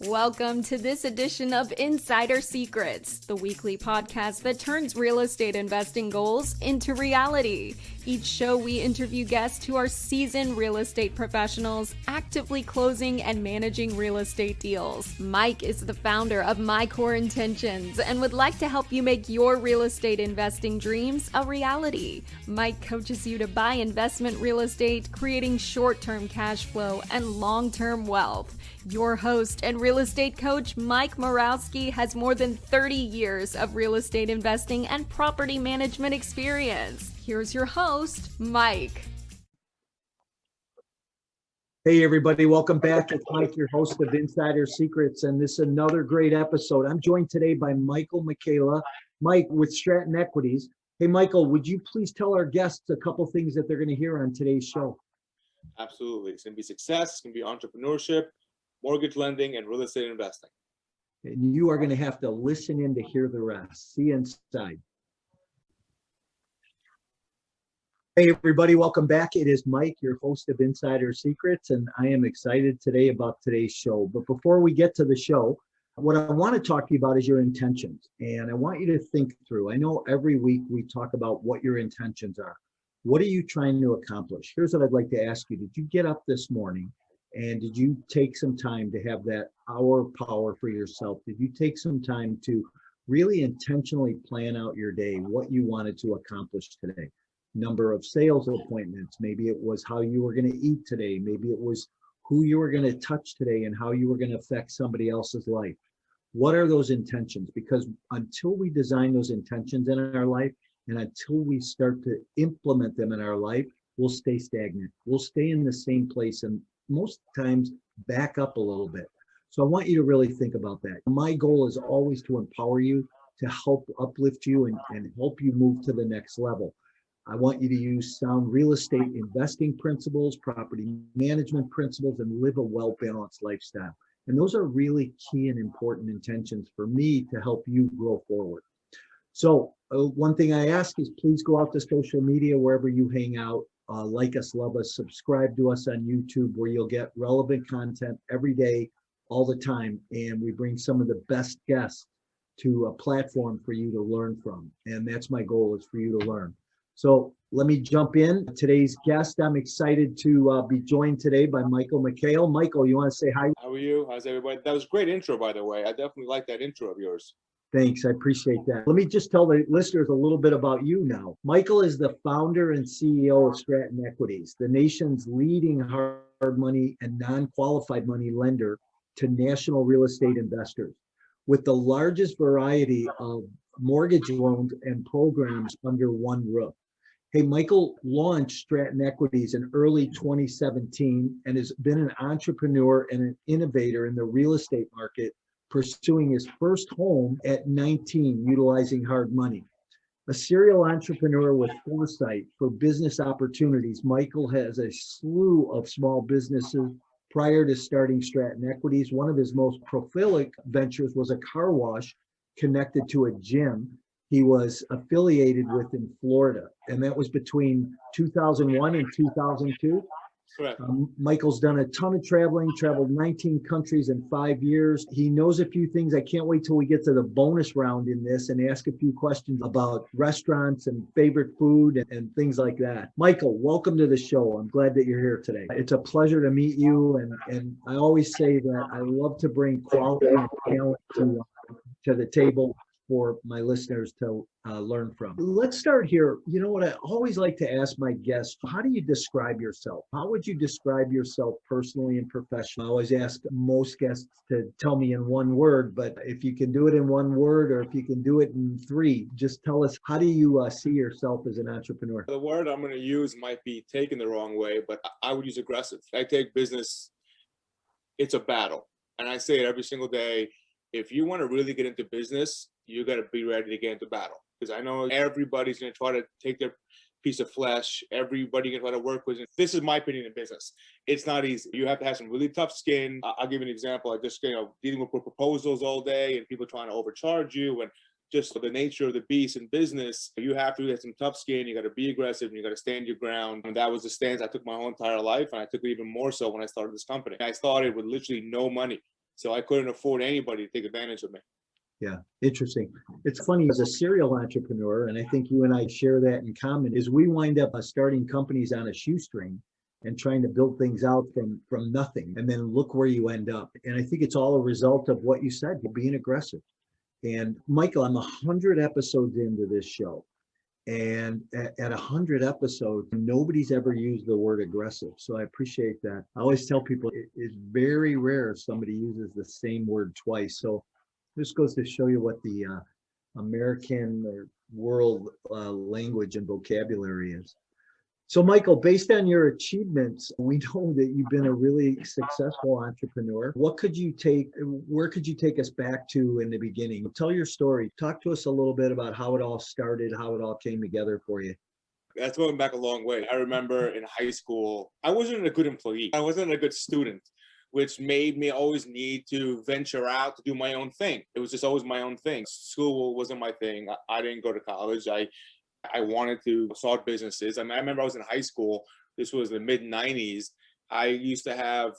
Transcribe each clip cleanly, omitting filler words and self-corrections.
Welcome to this edition of Insider Secrets, the weekly podcast that turns real estate investing goals into reality. Each show, we interview guests who are seasoned real estate professionals, actively closing and managing real estate deals. Mike is the founder of My Core Intentions and would like to help you make your real estate investing dreams a reality. Mike coaches you to buy investment real estate, creating short-term cash flow and long-term wealth. Your host and real estate coach, Mike Morawski, has more than 30 years of real estate investing and property management experience. Here's your host, Mike. Hey, everybody. Welcome back. It's Mike, your host of Insider Secrets, and this is another great episode. I'm joined today by Michael Mikhail, Mike with Stratton Equities. Hey, Michael, would you please tell our guests a couple things that they're going to hear on today's show? Absolutely. It's going to be success. It's going to be entrepreneurship, mortgage lending, and real estate investing. And you are going to have to listen in to hear the rest. See you inside. Hey, everybody. Welcome back. It is Mike, your host of Insider Secrets, and I am excited today about today's show. But before we get to the show, what I want to talk to you about is your intentions. And I want you to think through. I know every week we talk about what your intentions are. What are you trying to accomplish? Here's what I'd like to ask you. Did you get up this morning and did you take some time to have that hour power for yourself? Did you take some time to really intentionally plan out your day, what you wanted to accomplish today? Number of sales appointments. Maybe it was how you were going to eat today. Maybe it was who you were going to touch today and how you were going to affect somebody else's life. What are those intentions? Because until we design those intentions in our life and until we start to implement them in our life, we'll stay stagnant. We'll stay in the same place and most times back up a little bit. So I want you to really think about that. My goal is always to empower you, to help uplift you and help you move to the next level. I want you to use sound real estate investing principles, property management principles, and live a well-balanced lifestyle. And those are really key and important intentions for me to help you grow forward. So one thing I ask is please go out to social media, wherever you hang out, like us, love us, subscribe to us on YouTube, where you'll get relevant content every day, all the time. And we bring some of the best guests to a platform for you to learn from. And that's my goal, is for you to learn. So let me jump in. Today's guest, I'm excited to be joined today by Michael Mikhail. Michael, you want to say hi? How are you? How's everybody? That was a great intro, by the way. I definitely like that intro of yours. Thanks. I appreciate that. Let me just tell the listeners a little bit about you now. Michael is the founder and CEO of Stratton Equities, the nation's leading hard money and non-qualified money lender to national real estate investors, with the largest variety of mortgage loans and programs under one roof. Hey, Michael launched Stratton Equities in early 2017 and has been an entrepreneur and an innovator in the real estate market, pursuing his first home at 19, utilizing hard money. A serial entrepreneur with foresight for business opportunities, Michael has a slew of small businesses prior to starting Stratton Equities. One of his most prolific ventures was a car wash connected to a gym he was affiliated with in Florida, and that was between 2001 and 2002. Correct. Michael's done a ton of traveling, traveled 19 countries in 5 years. He knows a few things. I can't wait till we get to the bonus round in this and ask a few questions about restaurants and favorite food and things like that. Michael, welcome to the show. I'm glad that you're here today. It's a pleasure to meet you. And I always say that I love to bring quality and talent to the table for my listeners to learn from. Let's start here. You know what I always like to ask my guests, how do you describe yourself? How would you describe yourself personally and professionally? I always ask most guests to tell me in one word, but if you can do it in one word or if you can do it in three, just tell us, how do you see yourself as an entrepreneur? The word I'm going to use might be taken the wrong way, but I would use aggressive. I take business, it's a battle. And I say it every single day. If you want to really get into business, you got to be ready to get into battle. Because I know everybody's going to try to take their piece of flesh. Everybody can try to work with it. This is my opinion in business. It's not easy. You have to have some really tough skin. I'll give you an example. I just, dealing with proposals all day and people trying to overcharge you and just the nature of the beast in business. You have to have some tough skin. You got to be aggressive and you got to stand your ground. And that was the stance I took my whole entire life. And I took it even more so when I started this company. I started with literally no money. So I couldn't afford anybody to take advantage of me. Yeah, interesting. It's funny, as a serial entrepreneur, and I think you and I share that in common, is we wind up starting companies on a shoestring and trying to build things out from nothing. And then look where you end up. And I think it's all a result of what you said, being aggressive. And Michael, I'm 100 episodes into this show. And at 100 episodes, nobody's ever used the word aggressive. So I appreciate that. I always tell people it's very rare somebody uses the same word twice. So this goes to show you what the American or world language and vocabulary is. So Michael, based on your achievements, we know that you've been a really successful entrepreneur. Where could you take us back to in the beginning? Tell your story. Talk to us a little bit about how it all started, how it all came together for you. That's going back a long way. I remember in high school, I wasn't a good employee. I wasn't a good student, which made me always need to venture out to do my own thing. It was just always my own thing. School wasn't my thing. I didn't go to college. I wanted to start businesses. I mean, I remember I was in high school. This was the mid 90s. I used to have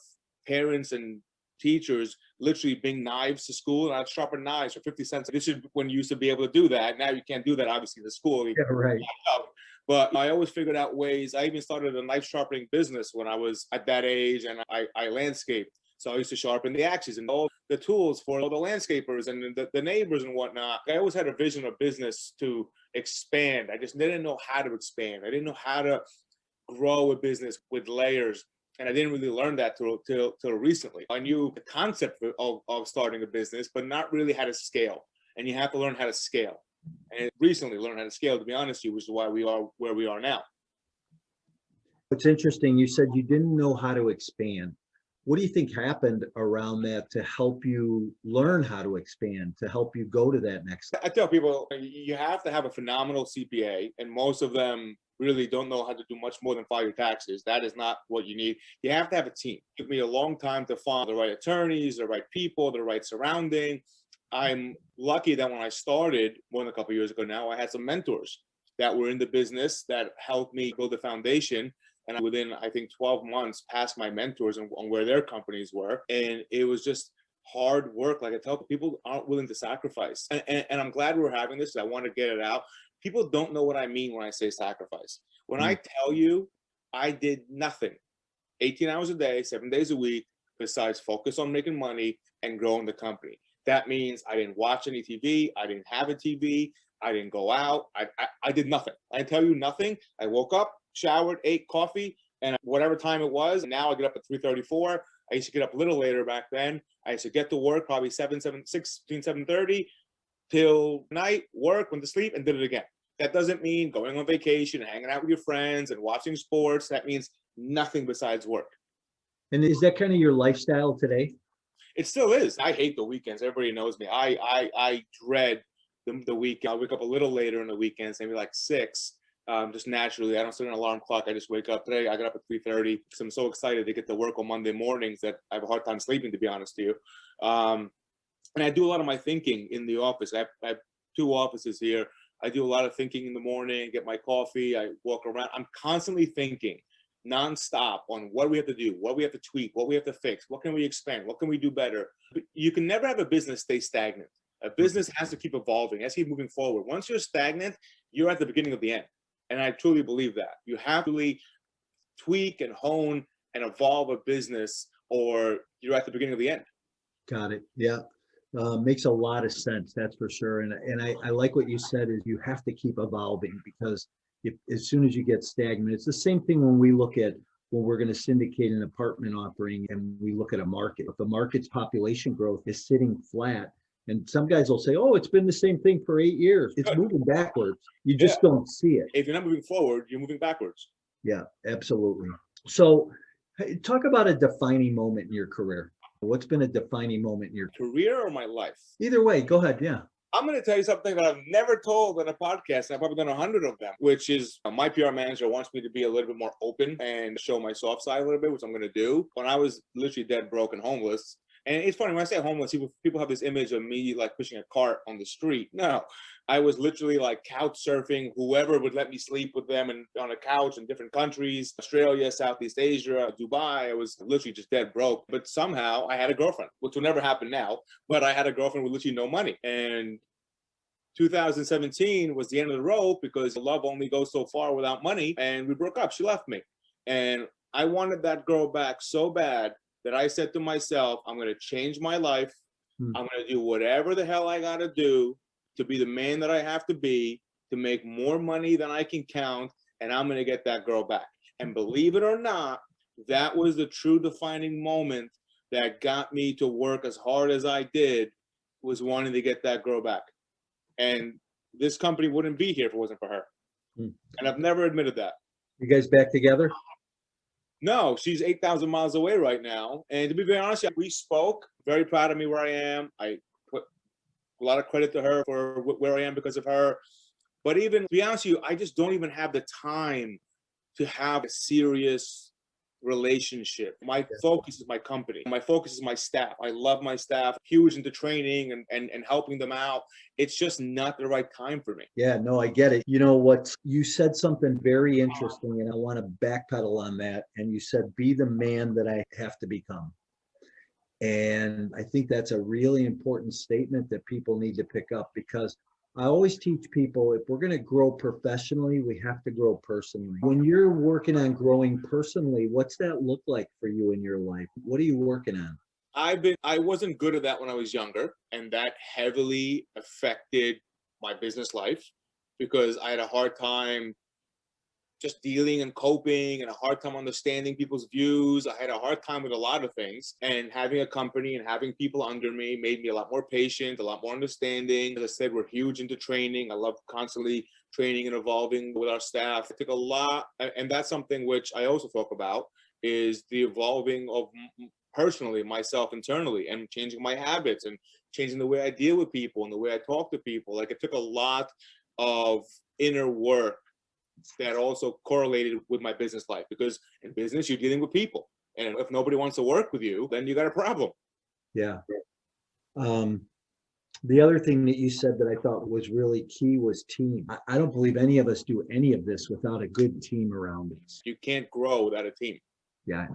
parents and teachers literally bring knives to school, and I'd sharpen knives for 50 cents. This is when you used to be able to do that. Now you can't do that, obviously, in the school. Yeah, right. But I always figured out ways. I even started a knife sharpening business when I was at that age, and I landscaped. So I used to sharpen the axes and all the tools for all the landscapers and the neighbors and whatnot. I always had a vision of business to expand. I just didn't know how to expand. I didn't know how to grow a business with layers. And I didn't really learn that till recently. I knew the concept of starting a business, but not really how to scale. And you have to learn how to scale. And recently learned how to scale, to be honest with you, which is why we are where we are now. It's interesting. You said you didn't know how to expand. What do you think happened around that to help you learn how to expand, to help you go to that next level? I tell people you have to have a phenomenal CPA, and most of them really don't know how to do much more than file your taxes. That is not what you need. You have to have a team. It took me a long time to find the right attorneys, the right people, the right surrounding. I'm lucky that when I started more than a couple of years ago now, I had some mentors that were in the business that helped me build the foundation. And within, I think, 12 months, passed my mentors on where their companies were. And it was just hard work. Like I tell people, aren't willing to sacrifice. And I'm glad we're having this. I want to get it out. People don't know what I mean when I say sacrifice. When I tell you I did nothing, 18 hours a day, 7 days a week, besides focus on making money and growing the company. That means I didn't watch any TV. I didn't have a TV. I didn't go out. I did nothing. I tell you nothing. I woke up, showered, ate coffee, and whatever time it was. Now I get up at 3:34. I used to get up a little later back then. I used to get to work probably 7:30 till night, work, went to sleep, and did it again. That doesn't mean going on vacation, hanging out with your friends, and watching sports. That means nothing besides work. And is that kind of your lifestyle today? It still is. I hate the weekends. Everybody knows me. I dread the weekend. I'll wake up a little later in the weekends, maybe like 6. Just naturally. I don't set an alarm clock. I just wake up. Today I got up at 3:30 because I'm so excited to get to work on Monday mornings that I have a hard time sleeping, to be honest to you. And I do a lot of my thinking in the office. I have 2 offices here. I do a lot of thinking in the morning, get my coffee, I walk around. I'm constantly thinking nonstop on what we have to do, what we have to tweak, what we have to fix, what can we expand, what can we do better. You can never have a business stay stagnant. A business has to keep evolving, has to keep moving forward. Once you're stagnant, you're at the beginning of the end. And I truly believe that. You have to really tweak and hone and evolve a business, or you're at the beginning of the end. Got it. Yeah. Makes a lot of sense. That's for sure. And I like what you said is you have to keep evolving, because as soon as you get stagnant, it's the same thing when we're going to syndicate an apartment offering and we look at a market. If the market's population growth is sitting flat, and some guys will say, oh, it's been the same thing for 8 years. It's moving backwards. You just don't see it. If you're not moving forward, you're moving backwards. Yeah, absolutely. So talk about a defining moment in your career. What's been a defining moment in your career or my life? Either way, go ahead. Yeah. I'm going to tell you something that I've never told on a podcast. I've probably done 100 of them, which is my PR manager wants me to be a little bit more open and show my soft side a little bit, which I'm going to do. When I was literally dead broke and homeless, And it's funny, when I say homeless, people have this image of me like pushing a cart on the street. No, I was literally like couch surfing, whoever would let me sleep with them and on a couch in different countries, Australia, Southeast Asia, Dubai. I was literally just dead broke. But somehow I had a girlfriend, which will never happen now. But I had a girlfriend with literally no money. And 2017 was the end of the road because love only goes so far without money. And we broke up. She left me. And I wanted that girl back so bad that I said to myself, I'm going to change my life. I'm going to do whatever the hell I got to do to be the man that I have to be, to make more money than I can count, and I'm going to get that girl back. And believe it or not, that was the true defining moment that got me to work as hard as I did, was wanting to get that girl back. And this company wouldn't be here if it wasn't for her. And I've never admitted that. You guys back together? No, she's 8,000 miles away right now. And to be very honest, we spoke. Very proud of me where I am. I put a lot of credit to her for where I am because of her. But even to be honest with you, I just don't even have the time to have a serious relationship. My focus is my company. My focus is my staff. I love my staff, huge into training and helping them out. It's just not the right time for me. Yeah, no, I get it. You know what? You said something very interesting, and I want to backpedal on that. And you said, be the man that I have to become. And I think that's a really important statement that people need to pick up, because I always teach people, if we're going to grow professionally, we have to grow personally. When you're working on growing personally, what's that look like for you in your life? What are you working on? I wasn't good at that when I was younger, and that heavily affected my business life because I had a hard time just dealing and coping, and a hard time understanding people's views. I had a hard time with a lot of things, and having a company and having people under me made me a lot more patient, a lot more understanding. As I said, we're huge into training. I love constantly training and evolving with our staff. It took a lot, and that's something which I also talk about, is the evolving of personally myself internally, and changing my habits and changing the way I deal with people and the way I talk to people. Like, it took a lot of inner work that also correlated with my business life, because in business you're dealing with people, and if nobody wants to work with you, then you got a problem. Yeah. The other thing that you said that I thought was really key was team. I don't believe any of us do any of this without a good team around us. You can't grow without a team. Yeah.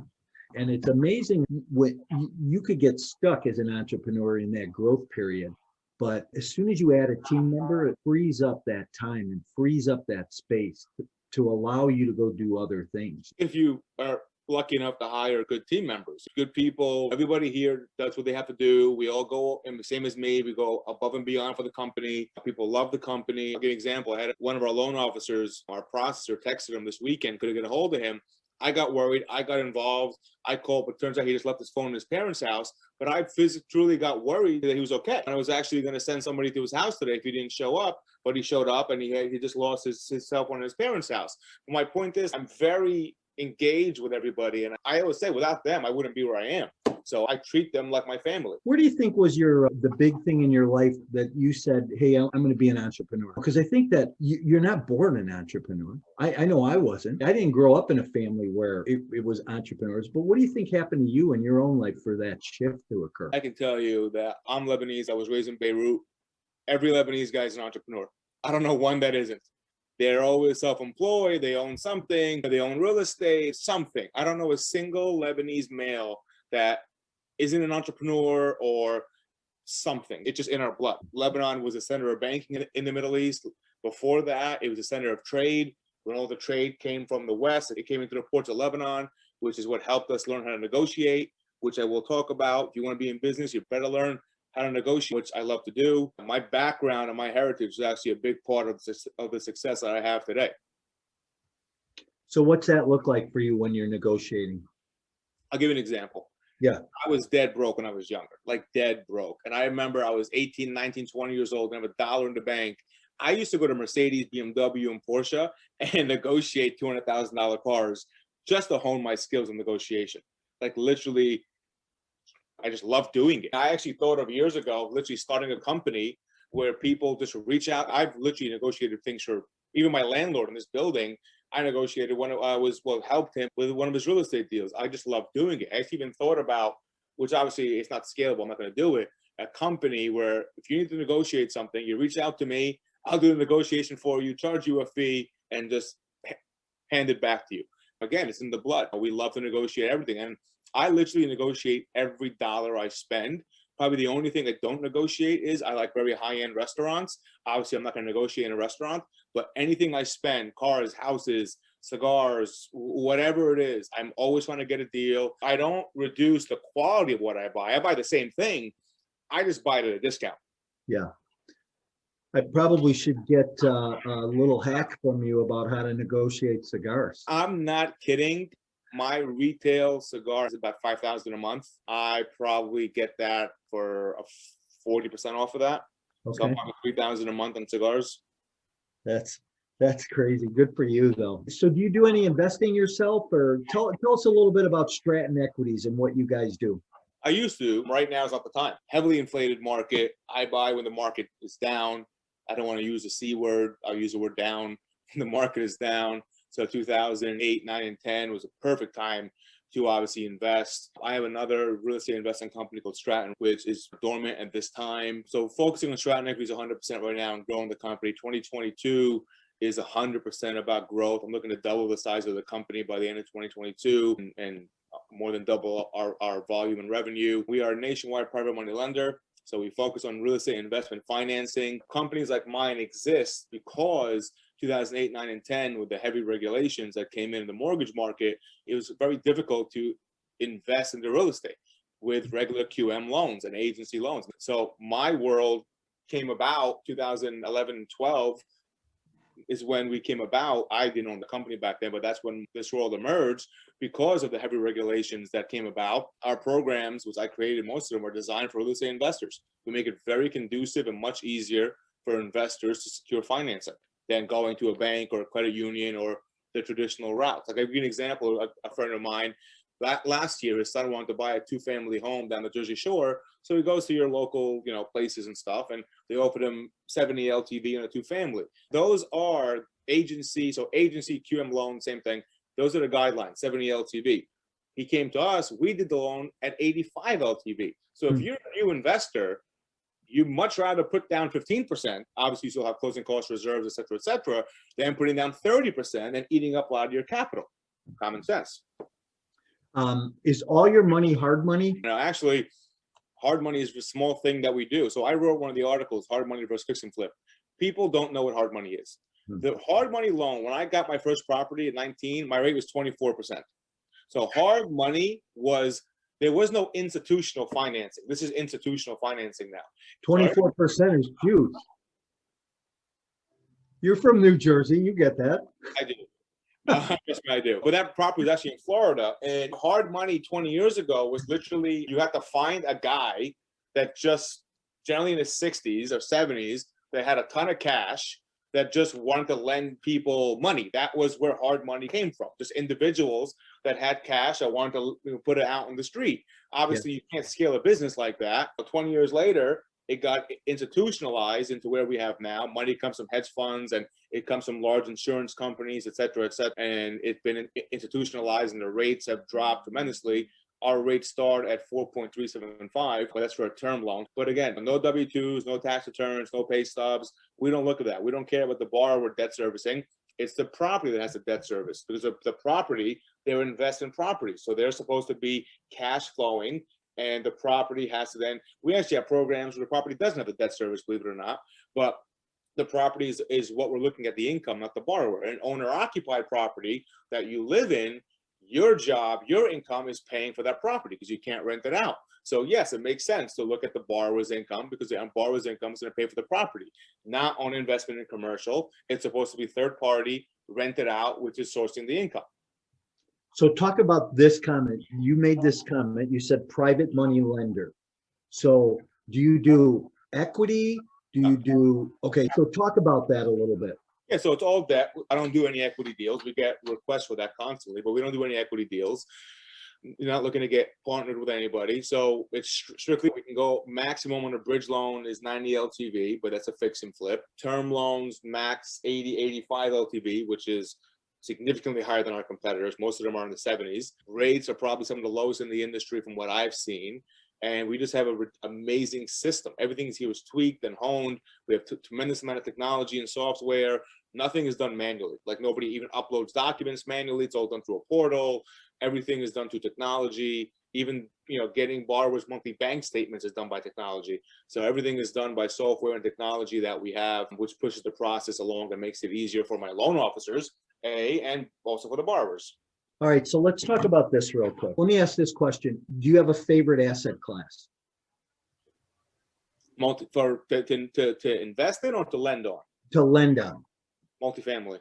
And it's amazing what you could get stuck as an entrepreneur in that growth period. But as soon as you add a team member, it frees up that time and frees up that space to allow you to go do other things. If you are lucky enough to hire good team members, good people, everybody here does what they have to do. We all go, and the same as me, we go above and beyond for the company. People love the company. I'll give you an example. I had one of our loan officers, our processor, texted him this weekend, couldn't get a hold of him. I got worried. I got involved. I called, but turns out he just left his phone in his parents' house. But I truly got worried that he was okay. And I was actually going to send somebody to his house today if he didn't show up. But he showed up, and he just lost his cell phone in his parents' house. But my point is, I'm very engaged with everybody. And I always say, without them, I wouldn't be where I am. So I treat them like my family. Where do you think was the big thing in your life that you said, hey, I'm going to be an entrepreneur? Because I think that you're not born an entrepreneur. I know I wasn't. I didn't grow up in a family where it was entrepreneurs. But what do you think happened to you in your own life for that shift to occur? I can tell you that I'm Lebanese. I was raised in Beirut. Every Lebanese guy is an entrepreneur. I don't know one that isn't. They're always self-employed. They own something. They own real estate, something. I don't know a single Lebanese male that isn't an entrepreneur or something. It's just in our blood. Lebanon was a center of banking in the Middle East. Before that, it was a center of trade. When all the trade came from the West, it came into the ports of Lebanon, which is what helped us learn how to negotiate, which I will talk about. If you want to be in business, you better learn how to negotiate, which I love to do. My background and my heritage is actually a big part of the success that I have today. So what's that look like for you when you're negotiating? I'll give you an example. Yeah. I was dead broke when I was younger, like dead broke. And I remember I was 18, 19, 20 years old and have $1 in the bank. I used to go to Mercedes, BMW, and Porsche and negotiate $200,000 cars just to hone my skills in negotiation. Like, literally, I just love doing it. I actually thought of years ago, literally starting a company where people just reach out. I've literally negotiated things for even my landlord in this building. I negotiated when I helped him with one of his real estate deals. I just love doing it. I actually even thought about which obviously it's not scalable. I'm not going to do it. A company where if you need to negotiate something, you reach out to me, I'll do the negotiation for you, charge you a fee, and just hand it back to you. Again, it's in the blood. We love to negotiate everything. And I literally negotiate every dollar I spend. Probably the only thing I don't negotiate is I like very high-end restaurants. Obviously, I'm not going to negotiate in a restaurant, but anything I spend, cars, houses, cigars, whatever it is, I'm always trying to get a deal. I don't reduce the quality of what I buy. I buy the same thing. I just buy it at a discount. Yeah. I probably should get a little hack from you about how to negotiate cigars. I'm not kidding. My retail cigar is about $5,000 a month. I probably get that for 40% off of that. Okay. So I'm probably $3,000 a month on cigars. That's crazy. Good for you, though. So do you do any investing yourself, or tell us a little bit about Stratton Equities and what you guys do? I used to. Right now is not the time. Heavily inflated market. I buy when the market is down. I don't want to use the C word. I'll use the word down. The market is down. So 2008, 9, and 10 was a perfect time to obviously invest. I have another real estate investing company called Stratton, which is dormant at this time. So focusing on Stratton Equities 100% right now and growing the company. 2022 is 100% about growth. I'm looking to double the size of the company by the end of 2022 and more than double our volume and revenue. We are a nationwide private money lender. So we focus on real estate investment financing. Companies like mine exist because 2008, 9, and 10, with the heavy regulations that came in the mortgage market, it was very difficult to invest into real estate with regular QM loans and agency loans. So my world came about 2011 and 12 is when we came about. I didn't own the company back then, but that's when this world emerged because of the heavy regulations that came about. Our programs, which I created, most of them, are designed for real estate investors. We make it very conducive and much easier for investors to secure financing than going to a bank or a credit union or the traditional routes. Like, I'll give you an example. A friend of mine, last year, his son wanted to buy a 2-family home down the Jersey Shore. So he goes to your local, places and stuff, and they offered him 70 LTV on a 2-family. Those are agency QM loan, same thing. Those are the guidelines, 70 LTV. He came to us, we did the loan at 85 LTV. So if you're a new investor, you much rather put down 15%, obviously you still have closing cost reserves, et cetera, than putting down 30% and eating up a lot of your capital. Common sense. Is all your money hard money? Actually, hard money is a small thing that we do. So I wrote one of the articles, Hard Money versus Fix and Flip. People don't know what hard money is. The hard money loan, when I got my first property at 19, my rate was 24%. So hard money there was no institutional financing. This is institutional financing now. 24% is huge. You're from New Jersey. You get that. I do. Yes, I do. But that property was actually in Florida. And hard money 20 years ago was literally, you had to find a guy that just generally in his 60s or 70s, that had a ton of cash that just wanted to lend people money. That was where hard money came from. Just individuals that had cash that wanted to put it out on the street. Obviously, You can't scale a business like that. But 20 years later, it got institutionalized into where we have now. Money comes from hedge funds, and it comes from large insurance companies, et cetera, and it's been institutionalized, and the rates have dropped tremendously. Our rates start at 4.375, but that's for a term loan. But again, no W-2s, no tax returns, no pay stubs. We don't look at that. We don't care about the borrower debt servicing. It's the property that has the debt service, because of the property, they're investing in property. So they're supposed to be cash flowing, and the property has to then, we actually have programs where the property doesn't have the debt service, believe it or not, but the property is what we're looking at, the income, not the borrower. An owner-occupied property that you live in, your job, your income is paying for that property because you can't rent it out. So yes, it makes sense to look at the borrower's income, because the borrower's income is going to pay for the property, not on investment in commercial. It's supposed to be third party, rented out, which is sourcing the income. So talk about this comment. You made this comment. You said private money lender. So do you do equity? Okay, so talk about that a little bit. Yeah, so it's all debt. I don't do any equity deals. We get requests for that constantly, but we don't do any equity deals. You're not looking to get partnered with anybody. So it's strictly, we can go maximum on a bridge loan is 90 LTV, but that's a fix and flip. Term loans, max 80, 85 LTV, which is significantly higher than our competitors. Most of them are in the 70s. Rates are probably some of the lowest in the industry from what I've seen. And we just have an amazing system. Everything here is tweaked and honed. We have tremendous amount of technology and software. Nothing is done manually. Like nobody even uploads documents manually. It's all done through a portal. Everything is done through technology. Even getting borrowers' monthly bank statements is done by technology. So everything is done by software and technology that we have, which pushes the process along and makes it easier for my loan officers, and also for the borrowers. All right, so let's talk about this real quick. Let me ask this question. Do you have a favorite asset class? To invest in or to lend on? To lend on. Multifamily.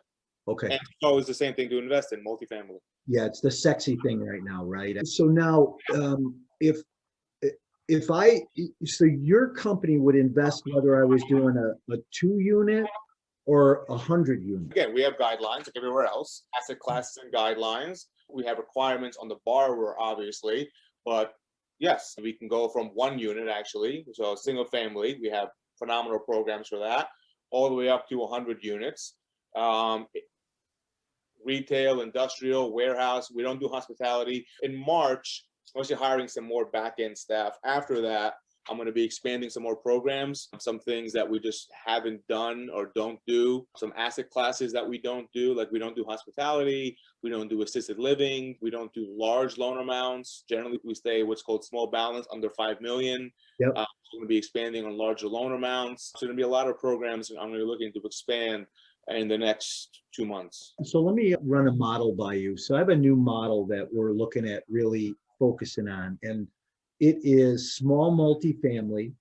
Okay. And so it's the same thing to invest in, multifamily. Yeah, it's the sexy thing right now, right? So now, so your company would invest whether I was doing a 2-unit or 100 units. Again, we have guidelines like everywhere else, asset classes and guidelines. We have requirements on the borrower, obviously, but yes, we can go from 1 unit actually. So single family, we have phenomenal programs for that, all the way up to 100 units. Retail, industrial, warehouse. We don't do hospitality. In March, I'm actually hiring some more back-end staff. After that, I'm going to be expanding some more programs, some things that we just haven't done or don't do, some asset classes that we don't do, like we don't do hospitality, we don't do assisted living, we don't do large loan amounts. Generally, we stay what's called small balance, under 5 million. Yep. We're going to be expanding on larger loan amounts. So there's going to be a lot of programs I'm going to be looking to expand in the next 2 months. So let me run a model by you. So I have a new model that we're looking at really focusing on, and it is small multifamily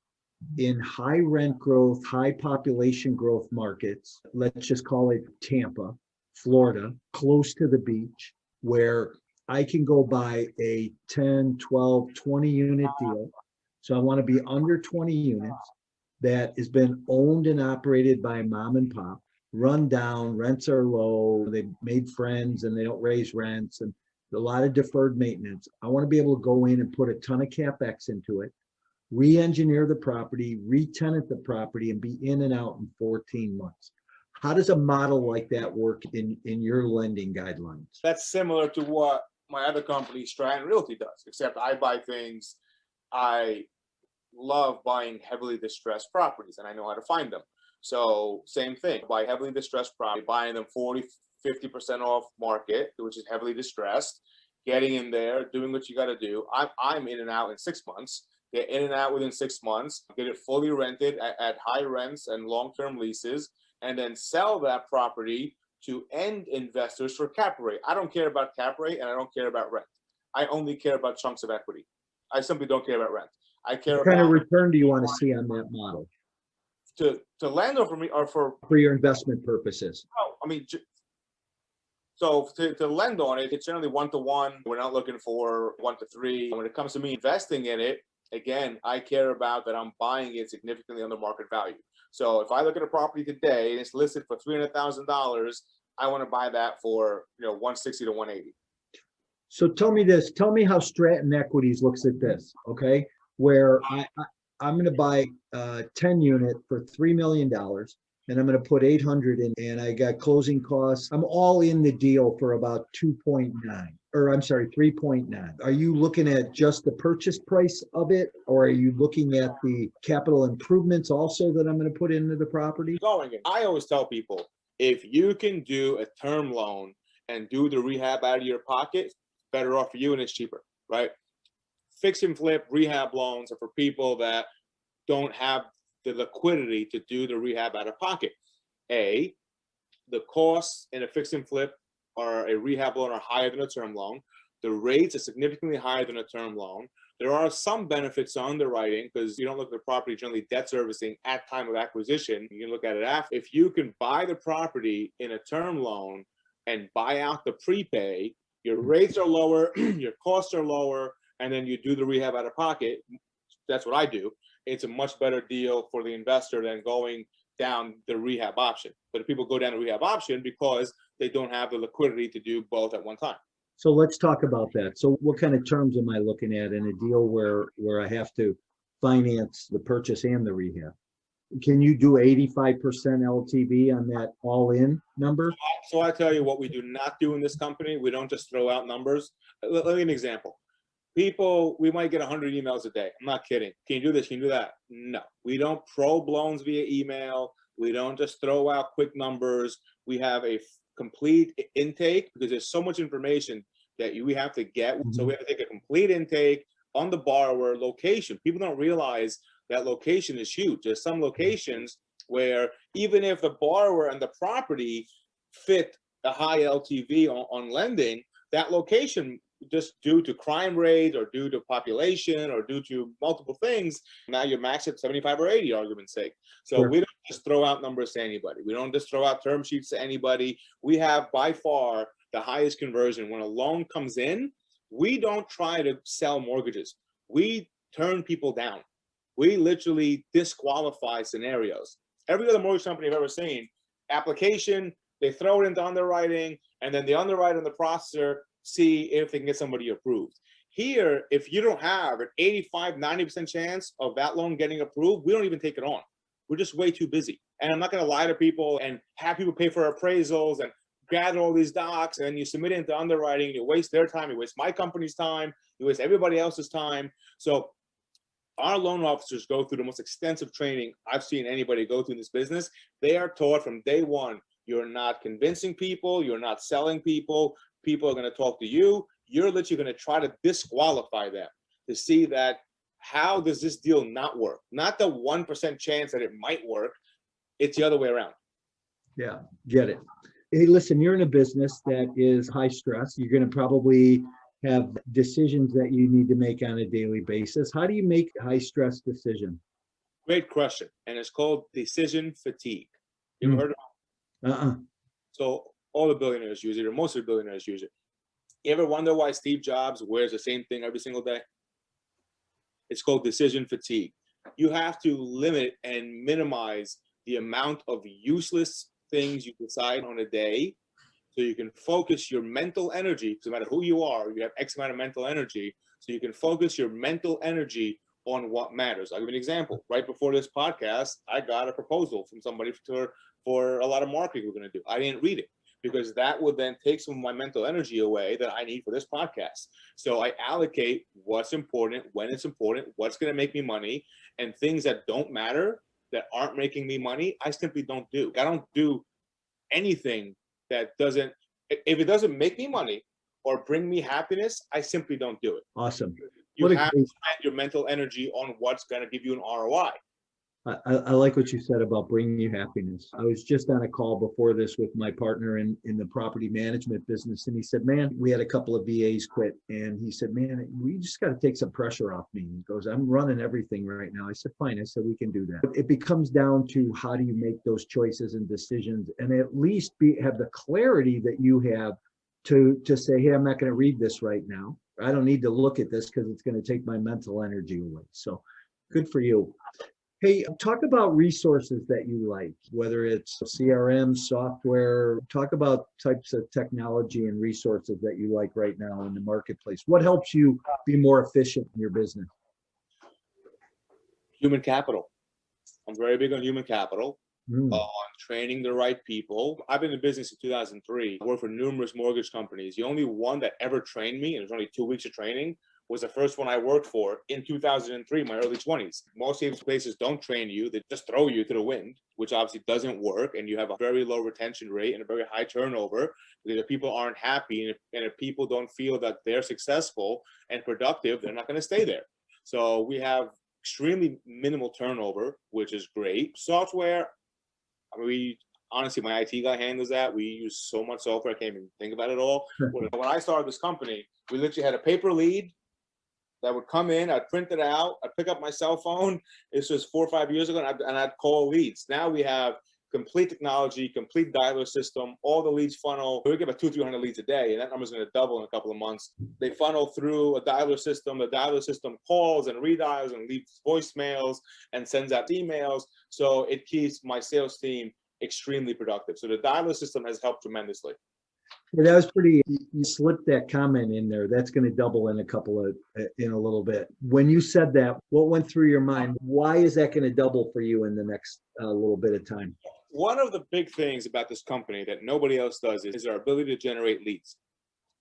in high rent growth, high population growth markets. Let's just call it Tampa, Florida, close to the beach, where I can go buy a 10, 12, 20 unit deal. So I want to be under 20 units that has been owned and operated by mom and pop, run down, rents are low, they've made friends and they don't raise rents, and a lot of deferred maintenance. I want to be able to go in and put a ton of CapEx into it, re-engineer the property, re-tenant the property, and be in and out in 14 months. How does a model like that work in your lending guidelines? That's similar to what my other company, Stratton Realty, does, except I buy things. I love buying heavily distressed properties, and I know how to find them. So same thing, buy heavily distressed property, buying them 40, 50% off market, which is heavily distressed, getting in there, doing what you got to do. I'm in and out in 6 months. Get in and out within 6 months, get it fully rented at high rents and long-term leases, and then sell that property to end investors for cap rate. I don't care about cap rate and I don't care about rent. I only care about chunks of equity. I simply don't care about rent. I care What about— kind of return do you want to see on that model? To lend or for me or for your investment purposes? Oh, I mean, so to lend on it, it's generally 1-to-1. We're not looking for 1-to-3. When it comes to me investing in it, again, I care about that I'm buying it significantly under market value. So if I look at a property today and it's listed for $300,000, I want to buy that for 160 to 180. So tell me this. Tell me how Stratton Equities looks at this. Okay, where I'm going to buy 10 unit for $3 million, and I'm going to put 800 in, and I got closing costs. I'm all in the deal for about 2.9, or I'm sorry, 3.9. Are you looking at just the purchase price of it, or are you looking at the capital improvements also that I'm going to put into the property? I always tell people, if you can do a term loan and do the rehab out of your pocket, better off for you and it's cheaper, right? Fix and flip rehab loans are for people that don't have the liquidity to do the rehab out of pocket. The costs in a fix and flip or a rehab loan are higher than a term loan. The rates are significantly higher than a term loan. There are some benefits to underwriting because you don't look at the property generally debt servicing at time of acquisition. You can look at it after. If you can buy the property in a term loan and buy out the prepay, your rates are lower, your costs are lower, and then you do the rehab out of pocket. That's what I do. It's a much better deal for the investor than going down the rehab option. But if people go down the rehab option because they don't have the liquidity to do both at one time. So let's talk about that. So what kind of terms am I looking at in a deal where I have to finance the purchase and the rehab? Can you do 85% LTV on that all-in number? So I tell you what we do not do in this company. We don't just throw out numbers. Let me give you an example. People, we might get 100 emails a day. I'm not kidding. Can you do this? Can you do that? No. We don't probe loans via email. We don't just throw out quick numbers. We have a complete intake because there's so much information that we have to get. Mm-hmm. So we have to take a complete intake on the borrower, location. People don't realize that location is huge. There's some locations where even if the borrower and the property fit a high LTV on lending, that location, just due to crime rate or due to population or due to multiple things, now you're maxed at 75 or 80, argument's sake. So sure. We don't just throw out numbers to anybody. We don't just throw out term sheets to anybody. We have by far the highest conversion. When a loan comes in, we don't try to sell mortgages. We turn people down. We literally disqualify scenarios. Every other mortgage company I've ever seen, application, they throw it into underwriting, and then the underwriter and the processor see if they can get somebody approved. Here, if you don't have an 85, 90% chance of that loan getting approved, we don't even take it on. We're just way too busy. And I'm not going to lie to people and have people pay for appraisals and gather all these docs, and then you submit it into underwriting, you waste their time, you waste my company's time, you waste everybody else's time. So our loan officers go through the most extensive training I've seen anybody go through in this business. They are taught from day one, you're not convincing people, you're not selling people. People are going to talk to you. You're literally going to try to disqualify them to see that how does this deal not work? Not the 1% chance that it might work. It's the other way around. Yeah, get it. Hey, listen, you're in a business that is high stress. You're going to probably have decisions that you need to make on a daily basis. How do you make high stress decisions? Great question. And it's called decision fatigue. You ever heard of it? So all the billionaires use it, or most of the billionaires use it. You ever wonder why Steve Jobs wears the same thing every single day? It's called decision fatigue. You have to limit and minimize the amount of useless things you decide on a day so you can focus your mental energy, no matter who you are, you have X amount of mental energy, so you can focus your mental energy on what matters. I'll give you an example. Right before this podcast, I got a proposal from somebody for a lot of marketing we're going to do. I didn't read it, because that would then take some of my mental energy away that I need for this podcast. So I allocate what's important, when it's important, what's going to make me money, and things that don't matter, that aren't making me money, I simply don't do. I don't do anything that doesn't, if it doesn't make me money or bring me happiness, I simply don't do it. Awesome. You have to spend your mental energy on what's going to give you an ROI. I like what you said about bringing you happiness. I was just on a call before this with my partner in the property management business, and he said, man, we had a couple of VAs quit, and he said, man, we just got to take some pressure off me. He goes, I'm running everything right now. I said, fine. I said, we can do that. It becomes down to how do you make those choices and decisions, and at least have the clarity that you have to say, hey, I'm not going to read this right now. I don't need to look at this because it's going to take my mental energy away. So good for you. Hey, talk about resources that you like, whether it's CRM, software. Talk about types of technology and resources that you like right now in the marketplace. What helps you be more efficient in your business? Human capital. I'm very big on human capital, on training the right people. I've been in business in 2003. I worked for numerous mortgage companies. The only one that ever trained me, and it was only 2 weeks of training, was the first one I worked for in 2003, my early 20s. Most of these places don't train you. They just throw you to the wind, which obviously doesn't work. And you have a very low retention rate and a very high turnover, because if people aren't happy and if people don't feel that they're successful and productive, they're not going to stay there. So we have extremely minimal turnover, which is great. Software, honestly, my IT guy handles that. We use so much software, I can't even think about it all. When I started this company, we literally had a paper lead that would come in, I'd print it out, I'd pick up my cell phone. This was 4 or 5 years ago, and I'd call leads. Now we have complete technology, complete dialer system, all the leads funnel. We get about 200-300 leads a day, and that number's going to double in a couple of months. They funnel through a dialer system. The dialer system calls and redials and leaves voicemails and sends out emails. So it keeps my sales team extremely productive. So the dialer system has helped tremendously. Yeah, that was pretty, you slipped that comment in there. That's going to double in in a little bit. When you said that, what went through your mind? Why is that going to double for you in the next little bit of time? One of the big things about this company that nobody else does is our ability to generate leads.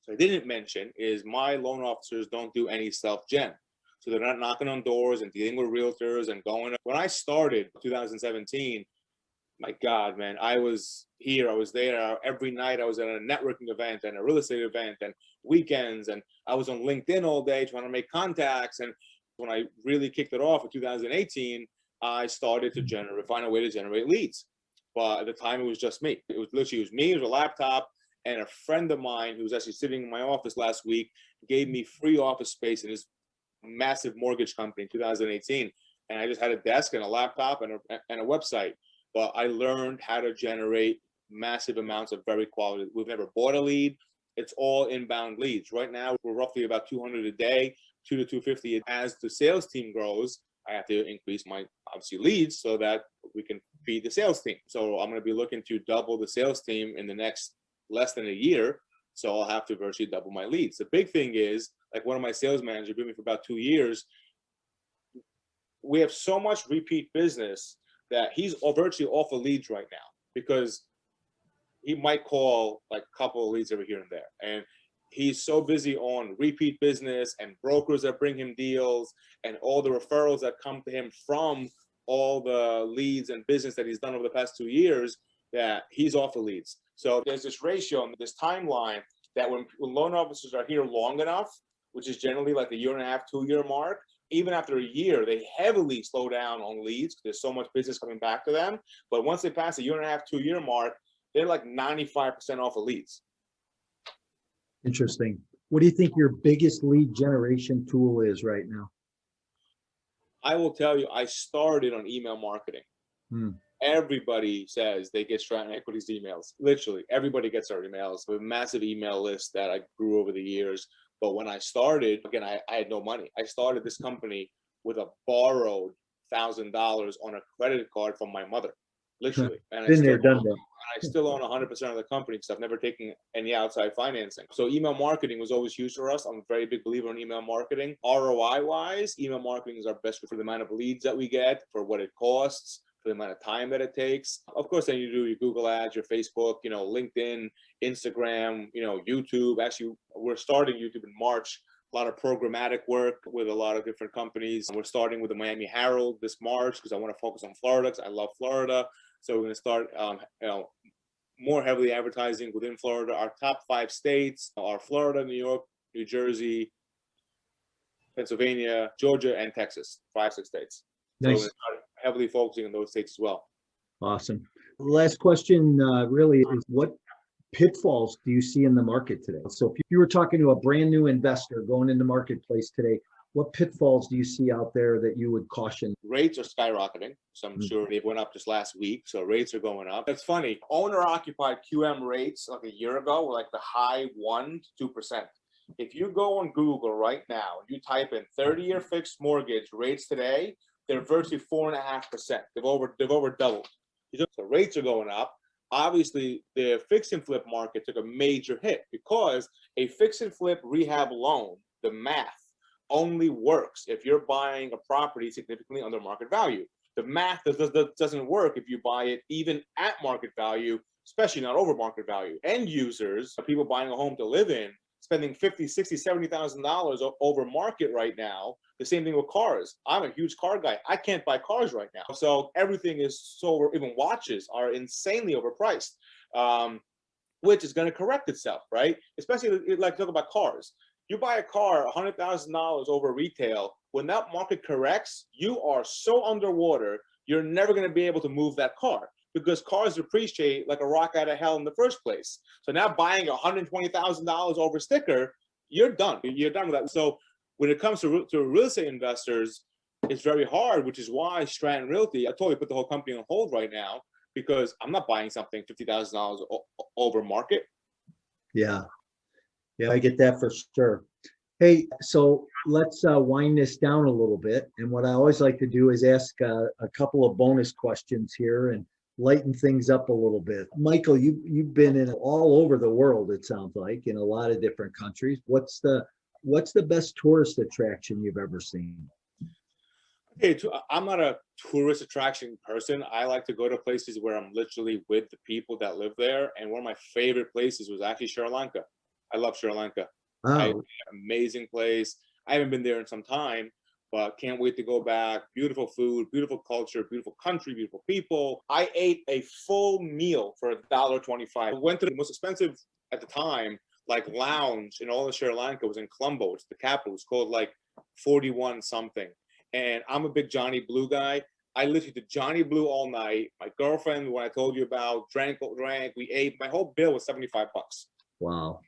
So I didn't mention is my loan officers don't do any self-gen. So they're not knocking on doors and dealing with realtors and going. When I started 2017, my God, man, I was here, I was there. Every night I was at a networking event and a real estate event and weekends. And I was on LinkedIn all day trying to make contacts. And when I really kicked it off in 2018, I started to find a way to generate leads. But at the time, it was just me. It was me, it was a laptop. And a friend of mine who was actually sitting in my office last week gave me free office space in his massive mortgage company in 2018. And I just had a desk and a laptop and a website. But I learned how to generate massive amounts of very quality. We've never bought a lead. It's all inbound leads. Right now, we're roughly about 200 a day, 2 to 250. As the sales team grows, I have to increase my, obviously, leads so that we can feed the sales team. So I'm going to be looking to double the sales team in the next less than a year. So I'll have to virtually double my leads. The big thing is, like one of my sales managers been with me for about 2 years, we have so much repeat business that he's virtually off of leads right now because he might call like a couple of leads over here and there. And he's so busy on repeat business and brokers that bring him deals and all the referrals that come to him from all the leads and business that he's done over the past 2 years that he's off of leads. So there's this ratio and this timeline that when loan officers are here long enough, which is generally like the 1.5 to 2 year mark, even after a year, they heavily slow down on leads because there's so much business coming back to them. But once they pass the 1.5 to 2 year mark, they're like 95% off of leads. Interesting. What do you think your biggest lead generation tool is right now? I will tell you, I started on email marketing. Everybody says they get Stratton Equities emails. Literally, everybody gets our emails. We have a massive email list that I grew over the years. But when I started, again, I had no money. I started this company with a borrowed $1,000 on a credit card from my mother, literally. And I still own 100% of the company because I've never taken any outside financing. So email marketing was always huge for us. I'm a very big believer in email marketing. ROI-wise, email marketing is our best for the amount of leads that we get, for what it costs, for the amount of time that it takes. Of course, then you do your Google ads, your Facebook, LinkedIn, Instagram, YouTube. Actually, we're starting YouTube in March. A lot of programmatic work with a lot of different companies. We're starting with the Miami Herald this March because I want to focus on Florida because I love Florida. So we're going to start, more heavily advertising within Florida. Our top 5 states are Florida, New York, New Jersey, Pennsylvania, Georgia, and Texas. 5-6 states. Nice. So we're going to start heavily focusing on those states as well. Awesome. Last question really is, what pitfalls do you see in the market today? So if you were talking to a brand new investor going into marketplace today, what pitfalls do you see out there that you would caution? Rates are skyrocketing. So I'm sure they went up just last week. So rates are going up. It's funny. Owner-occupied QM rates like a year ago were like the high 1% to 2%. If you go on Google right now, you type in 30-year fixed mortgage rates today, they're virtually 4.5%. They've over doubled. So rates are going up. Obviously, the fix and flip market took a major hit because a fix and flip rehab loan, the math only works if you're buying a property significantly under market value. The math doesn't work if you buy it even at market value, especially not over market value. End users, people buying a home to live in, spending $50,000, $60,000, $70,000 over market right now. The same thing with cars. I'm a huge car guy. I can't buy cars right now. So everything is so, even watches are insanely overpriced, which is going to correct itself, right? Especially like talk about cars. You buy a car $100,000 over retail. When that market corrects, you are so underwater, you're never going to be able to move that car because cars depreciate like a rock out of hell in the first place. So now buying $120,000 over sticker, you're done. You're done with that. So when it comes to real estate investors, it's very hard, which is why Stratton Realty, I totally put the whole company on hold right now because I'm not buying something $50,000 over market. Yeah. Yeah, I get that for sure. Hey, so let's wind this down a little bit. And what I always like to do is ask a couple of bonus questions here. And lighten things up a little bit. Michael, you've been in all over the world, it sounds like, in a lot of different countries. What's the best tourist attraction you've ever seen? Okay, I'm not a tourist attraction person. I like to go to places where I'm literally with the people that live there. And one of my favorite places was actually Sri Lanka. I love Sri Lanka. Oh, Amazing place. I haven't been there in some time, but can't wait to go back. Beautiful food, beautiful culture, beautiful country, beautiful people. I ate a full meal for $1.25. I went to the most expensive at the time, like lounge in all of Sri Lanka, was in Colombo. It's the capital. It's called like 41 something. And I'm a big Johnny Blue guy. I literally did Johnny Blue all night. My girlfriend, when I told you about, drank, we ate. My whole bill was $75. wow.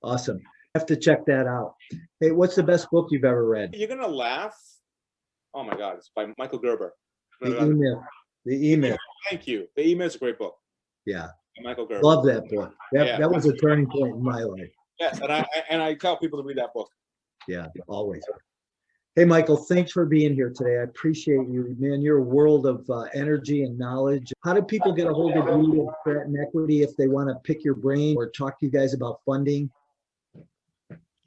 Awesome. Have to check that out. Hey, what's the best book you've ever read? You're gonna laugh. Oh my God, it's by Michael Gerber. The Email. The Email. Thank you. The Email is a great book. Yeah. Michael Gerber. Love that book. Yeah. That was a turning point in my life. Yes, and I tell people to read that book. Yeah, always. Hey, Michael, thanks for being here today. I appreciate you, man. You're a world of energy and knowledge. How do people get a hold of you at Stratton Equity if they want to pick your brain or talk to you guys about funding?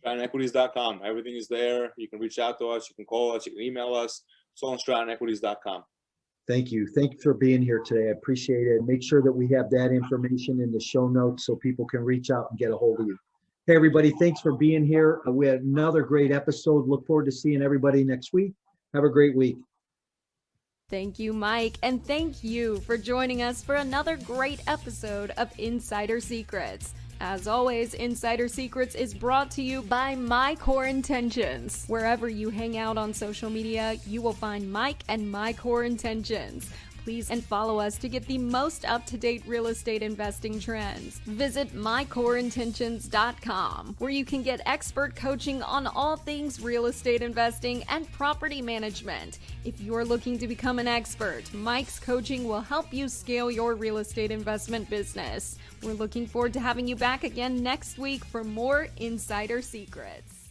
StrattonEquities.com. Everything is there. You can reach out to us. You can call us. You can email us. It's all on StrattonEquities.com. Thank you. Thank you for being here today. I appreciate it. Make sure that we have that information in the show notes so people can reach out and get a hold of you. Hey, everybody, thanks for being here. We had another great episode. Look forward to seeing everybody next week. Have a great week. Thank you, Mike, and thank you for joining us for another great episode of Insider Secrets. As always, Insider Secrets is brought to you by My Core Intentions. Wherever you hang out on social media, you will find Mike and My Core Intentions. Please and follow us to get the most up-to-date real estate investing trends. Visit mycoreintentions.com, where you can get expert coaching on all things real estate investing and property management. If you're looking to become an expert, Mike's coaching will help you scale your real estate investment business. We're looking forward to having you back again next week for more Insider Secrets.